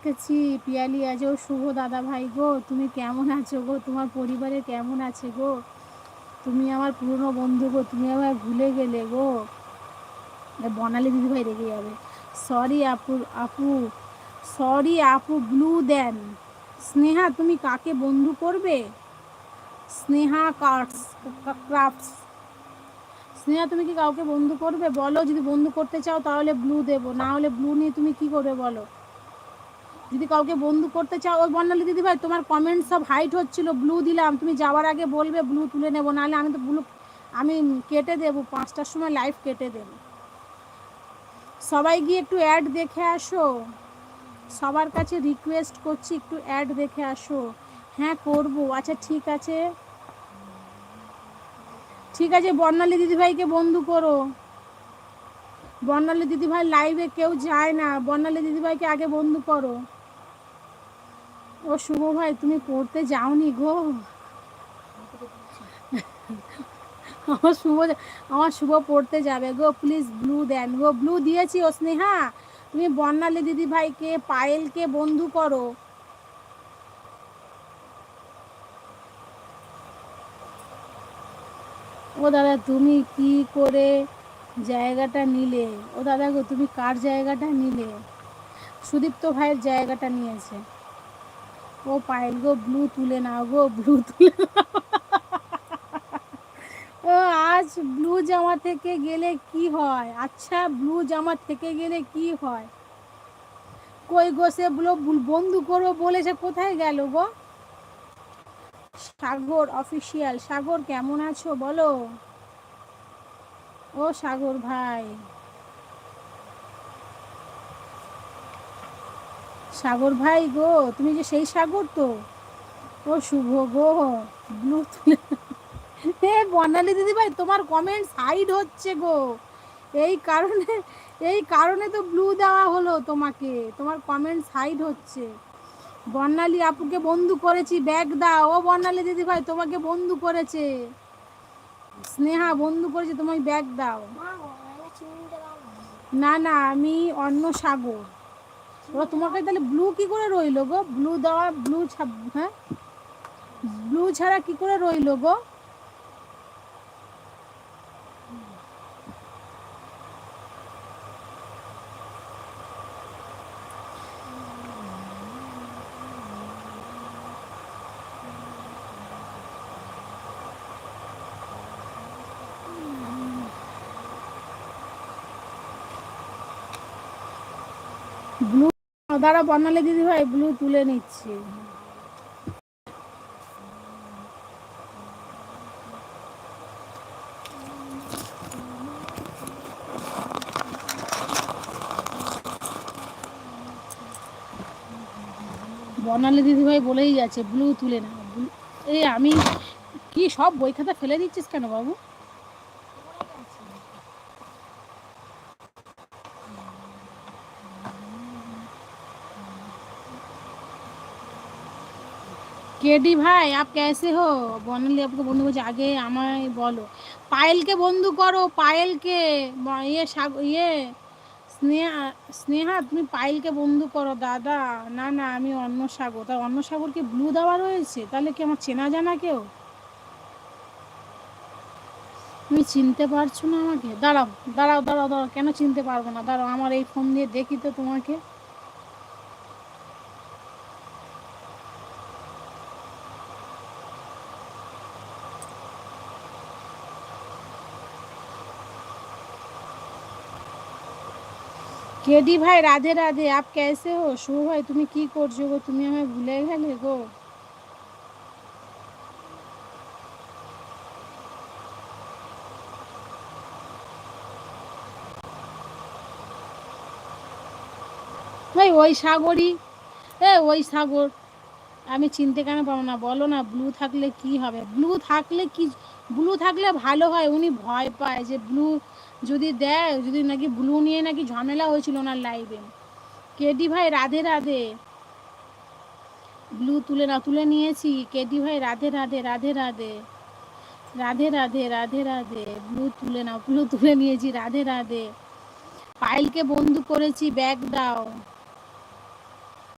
দেখেছি পিয়ালি আজ শুভ দাদা ভাই গো, তুমি কেমন আছো গো? তোমার পরিবারে কেমন আছে গো? তুমি আমার পুরনো বন্ধু গো, তুমি আমার ভুলে গেলে গো। বনালি দিদি ভাই রেগে যাবে। সরি আপু, আপু সরি আপু, ব্লু দেন। স্নেহা তুমি কাকে বন্ধু করবে? স্নেহা ক্রাফটস। স্নেহা তুমি কি কাউকে বন্ধু করবে? বলো, যদি বন্ধু করতে চাও তাহলে ব্লু দেবো, না হলে ব্লু নিয়ে তুমি কি করবে বলো। যদি কাউকে বন্ধু করতে চাও, ওই বর্ণালী দিদি ভাই তোমার কমেন্ট সব হাইট হচ্ছিল, ব্লু দিলাম, তুমি যাওয়ার আগে বলবে ব্লু তুলে নেবো, নাহলে আমি তো ব্লু আমি কেটে দেবো, 5টার সময় লাইভ কেটে দেবো। সবাই গিয়ে একটু অ্যাড দেখে আসো, সবার কাছে রিকোয়েস্ট করছি একটু অ্যাড দেখে আসো। হ্যাঁ করবো, আচ্ছা ঠিক আছে, ঠিক আছে বর্ণালী দিদিভাইকে বন্ধু করো। বর্ণালী দিদিভাই লাইভে কেউ যায় না, বর্ণালী দিদিভাইকে আগে বন্ধু করো। ও শুভ ভাই তুমি পড়তে যাওনি গো? আমার শুভ আমার শুভ পড়তে যাবে গো, প্লিজ ব্লু দেন গো। ব্লু দিয়েছি ও স্নেহা, তুমি বর্ণালী দিদি ভাইকে পায়েলকে বন্ধু করো। ও দাদা তুমি কি করে জায়গাটা নিলে? ও দাদা গো তুমি কার জায়গাটা নিলে? সুদীপ্ত ভাইয়ের জায়গাটা নিয়েছে। ও পায়েল গো ব্লু তুলে নাও গো, ব্লু তুলে নাও। ও আজ ব্লু জামা থেকে গেলে কি হয়? আচ্ছা ব্লু জামা থেকে গেলে কি হয়? কই গো সে বন্ধু করবো বলেছে, কোথায় গেল গো? সাগর অফিসিয়াল, সাগর কেমন আছো বলো? ও সাগর ভাই, সাগর ভাই গো, তুমি যে সেই সাগর তো। ও শুভ গো, ব্লু তুলে। হে বর্ণালী দিদি ভাই তোমার কমেন্টস হাইড হচ্ছে গো, এই কারণে, এই কারণে তো ব্লু দেওয়া হলো তোমাকে, তোমার কমেন্টস হাইড হচ্ছে। বর্ণালী আপুকে বন্ধু করেছি, ব্যাগ দাও। ও বর্ণালী দিদি ভাই তোমাকে বন্ধু করেছে, স্নেহা বন্ধু করেছে, তোমায় ব্যাগ দাও। না না আমি অন্য সাগর। ও তোমাকে তাহলে ব্লু কি করে রইলো গো? ব্লু দেওয়া, ব্লু, হ্যাঁ ব্লু ছাড়া কি করে রইলো গো? ব্লু দাঁড়া, বর্ণালী দিদি ভাই ব্লু তুলে নিচ্ছি। বর্ণালী দিদি ভাই বলেই যাচ্ছে ব্লু তুলে না। এই আমি কি সব বই খাতা ফেলে দিচ্ছিস কেন বাবু? केडी भाई आप कैसे हो? বর্ণালী आपको বন্ধু করছে, আগে আমায় বলো। পায়েলকে বন্ধু করো, পায়েলকে। ইয়ে স্নেহা, স্নেহা তুমি পায়েলকে বন্ধু করো দাদা। না না আমি অন্য সাগর। তার অন্য সাগরকে ব্লু দেওয়া রয়েছে, তাহলে কি আমার চেনা জানা কেউ? তুমি চিনতে পারছো না আমাকে? দাঁড়াও দাঁড়াও দাঁড়াও দাঁড়াও, কেন চিনতে পারবো না? দাঁড়াও আমার এই ফোন দিয়ে দেখি তো তোমাকে। কেডি ভাই রাধে রাধে, আপ কেসে হো? শুভ ভাই তুমি কি করছো গো? তুমি আমায় ভুলে গেলে গো? ওই সাগরই, ওই সাগর। আমি চিনতে কেন পাবো না বলো না? ব্লু থাকলে কি হবে? ব্লু থাকলে কি, ব্লু থাকলে ভালো হয়, উনি ভয় পায় যে ব্লু যদি দেয়, যদি নাকি ব্লু নিয়ে নাকি ঝামেলা হয়েছিল ওনার লাইভে। কেডি ভাই রাধে রাধে, ব্লু তুলে না, তুলে নিয়েছি। কেডি ভাই রাধে রাধে, রাধে রাধে, রাধে রাধে, রাধে রাধে। ব্লু তুলে নাও, ব্লু তুলে নিয়েছি, রাধে রাধে। পায়েলকে বন্ধু করেছি, ব্যাগ দাও।